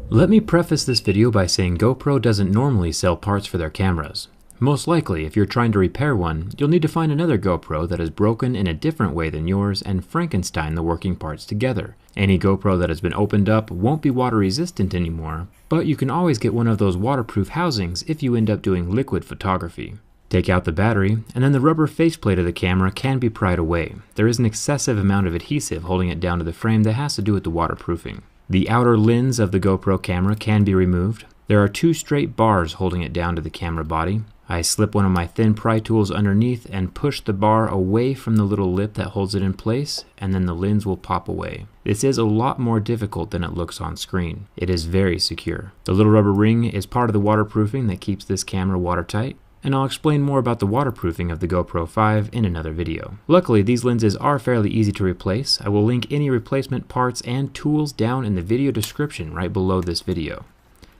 Let me preface this video by saying GoPro doesn't normally sell parts for their cameras. Most likely, if you're trying to repair one, you'll need to find another GoPro that is broken in a different way than yours and Frankenstein the working parts together. Any GoPro that has been opened up won't be water resistant anymore, but you can always get one of those waterproof housings if you end up doing liquid photography. Take out the battery, and then the rubber faceplate of the camera can be pried away. There is an excessive amount of adhesive holding it down to the frame that has to do with the waterproofing. The outer lens of the GoPro camera can be removed. There are two straight bars holding it down to the camera body. I slip one of my thin pry tools underneath and push the bar away from the little lip that holds it in place, and then the lens will pop away. This is a lot more difficult than it looks on screen. It is very secure. The little rubber ring is part of the waterproofing that keeps this camera watertight, and I'll explain more about the waterproofing of the GoPro 5 in another video. Luckily, these lenses are fairly easy to replace. I will link any replacement parts and tools down in the video description right below this video.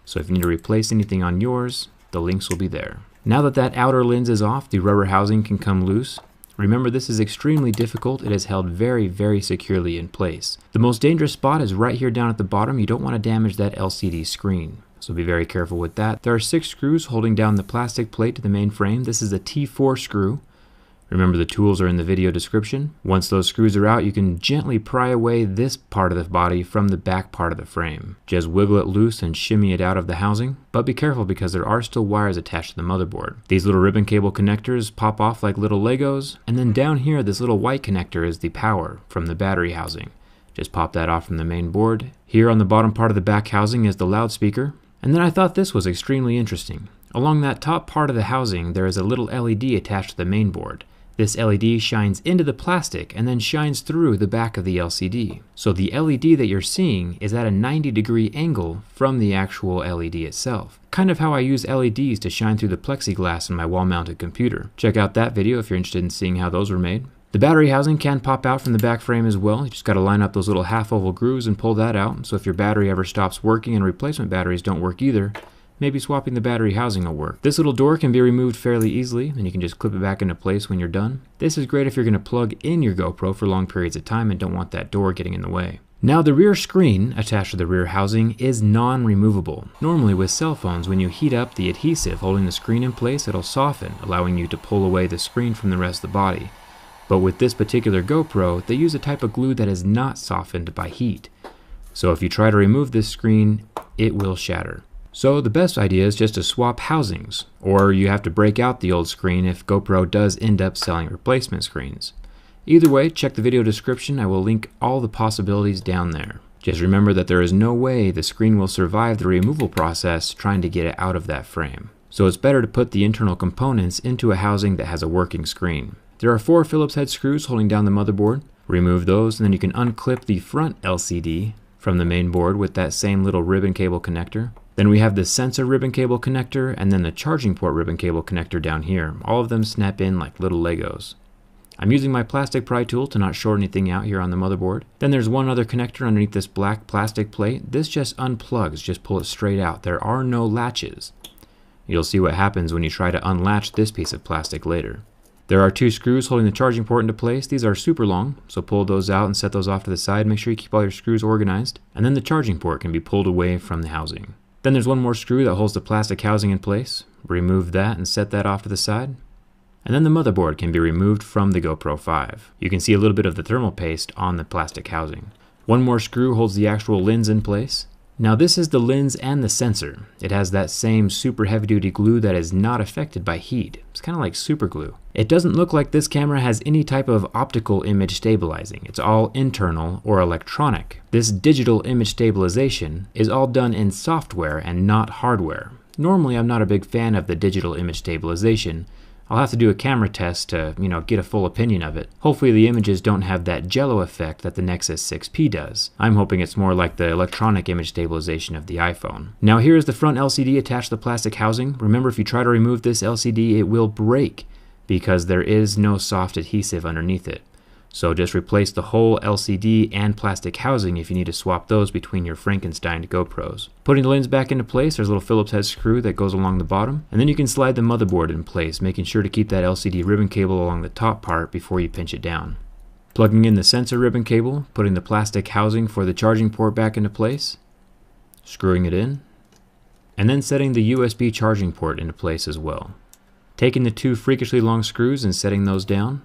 So if you need to replace anything on yours, the links will be there. Now that that outer lens is off, the rubber housing can come loose. Remember, this is extremely difficult. It is held very securely in place. The most dangerous spot is right here down at the bottom. You don't want to damage that LCD screen, so be very careful with that. There are 6 screws holding down the plastic plate to the main frame. This is a T4 screw. Remember, the tools are in the video description. Once those screws are out, you can gently pry away this part of the body from the back part of the frame. Just wiggle it loose and shimmy it out of the housing, but be careful because there are still wires attached to the motherboard. These little ribbon cable connectors pop off like little Legos, and then down here this little white connector is the power from the battery housing. Just pop that off from the main board. Here on the bottom part of the back housing is the loudspeaker. And then I thought this was extremely interesting. Along that top part of the housing there is a little LED attached to the main board. This LED shines into the plastic and then shines through the back of the LCD. So the LED that you're seeing is at a 90-degree angle from the actual LED itself. Kind of how I use LEDs to shine through the plexiglass in my wall-mounted computer. Check out that video if you're interested in seeing how those were made. The battery housing can pop out from the back frame as well. You just got to line up those little half-oval grooves and pull that out. So if your battery ever stops working and replacement batteries don't work either, maybe swapping the battery housing will work. This little door can be removed fairly easily, and you can just clip it back into place when you're done. This is great if you're going to plug in your GoPro for long periods of time and don't want that door getting in the way. Now the rear screen attached to the rear housing is non-removable. Normally with cell phones, when you heat up the adhesive holding the screen in place, it'll soften, allowing you to pull away the screen from the rest of the body. But with this particular GoPro, they use a type of glue that is not softened by heat. So if you try to remove this screen, it will shatter. So the best idea is just to swap housings, or you have to break out the old screen if GoPro does end up selling replacement screens. Either way, check the video description. I will link all the possibilities down there. Just remember that there is no way the screen will survive the removal process trying to get it out of that frame. So it's better to put the internal components into a housing that has a working screen. There are 4 Phillips head screws holding down the motherboard. Remove those, and then you can unclip the front LCD from the main board with that same little ribbon cable connector. Then we have the sensor ribbon cable connector and then the charging port ribbon cable connector down here. All of them snap in like little Legos. I'm using my plastic pry tool to not short anything out here on the motherboard. Then there's one other connector underneath this black plastic plate. This just unplugs, just pull it straight out. There are no latches. You'll see what happens when you try to unlatch this piece of plastic later. There are 2 screws holding the charging port into place. These are super long, so pull those out and set those off to the side. Make sure you keep all your screws organized. And then the charging port can be pulled away from the housing. Then there's one more screw that holds the plastic housing in place. Remove that and set that off to the side. And then the motherboard can be removed from the GoPro 5. You can see a little bit of the thermal paste on the plastic housing. One more screw holds the actual lens in place. Now this is the lens and the sensor. It has that same super heavy duty glue that is not affected by heat. It's kind of like super glue. It doesn't look like this camera has any type of optical image stabilizing. It's all internal or electronic. This digital image stabilization is all done in software and not hardware. Normally I'm not a big fan of the digital image stabilization. I'll have to do a camera test to, get a full opinion of it. Hopefully the images don't have that jello effect that the Nexus 6P does. I'm hoping it's more like the electronic image stabilization of the iPhone. Now here is the front LCD attached to the plastic housing. Remember, if you try to remove this LCD, it will break because there is no soft adhesive underneath it. So just replace the whole LCD and plastic housing if you need to swap those between your Frankenstein GoPros. Putting the lens back into place, there's a little Phillips head screw that goes along the bottom, and then you can slide the motherboard in place, making sure to keep that LCD ribbon cable along the top part before you pinch it down. Plugging in the sensor ribbon cable, putting the plastic housing for the charging port back into place, screwing it in, and then setting the USB charging port into place as well. Taking the 2 freakishly long screws and setting those down,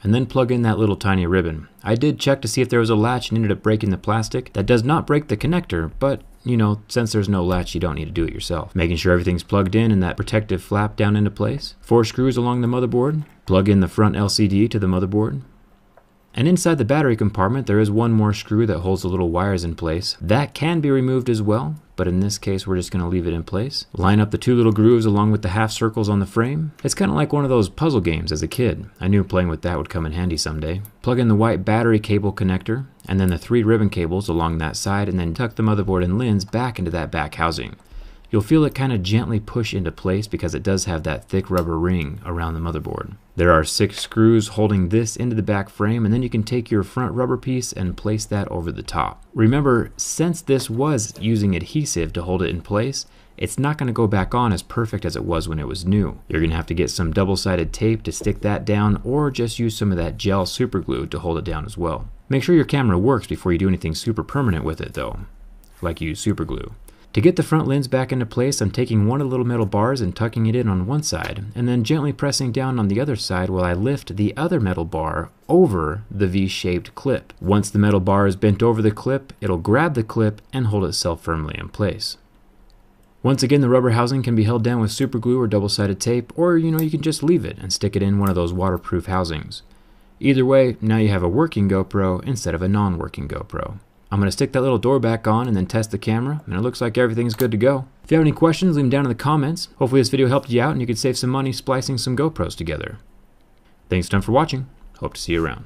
and then plug in that little tiny ribbon. I did check to see if there was a latch and ended up breaking the plastic. That does not break the connector, but you know, since there's no latch, you don't need to do it yourself. Making sure everything's plugged in and that protective flap down into place. 4 screws along the motherboard. Plug in the front LCD to the motherboard. And inside the battery compartment, there is one more screw that holds the little wires in place. That can be removed as well, but in this case, we're just going to leave it in place. Line up the 2 little grooves along with the half circles on the frame. It's kind of like one of those puzzle games as a kid. I knew playing with that would come in handy someday. Plug in the white battery cable connector, and then the 3 ribbon cables along that side, and then tuck the motherboard and lens back into that back housing. You'll feel it kind of gently push into place because it does have that thick rubber ring around the motherboard. There are 6 screws holding this into the back frame, and then you can take your front rubber piece and place that over the top. Remember, since this was using adhesive to hold it in place, it's not going to go back on as perfect as it was when it was new. You're going to have to get some double-sided tape to stick that down, or just use some of that gel super glue to hold it down as well. Make sure your camera works before you do anything super permanent with it though, like use super glue. To get the front lens back into place, I'm taking one of the little metal bars and tucking it in on one side, and then gently pressing down on the other side while I lift the other metal bar over the V-shaped clip. Once the metal bar is bent over the clip, it'll grab the clip and hold itself firmly in place. Once again, the rubber housing can be held down with super glue or double-sided tape, or you can just leave it and stick it in one of those waterproof housings. Either way, now you have a working GoPro instead of a non-working GoPro. I'm going to stick that little door back on and then test the camera, and it looks like everything's good to go. If you have any questions, leave them down in the comments. Hopefully this video helped you out and you could save some money splicing some GoPros together. Thanks a ton for watching. Hope to see you around.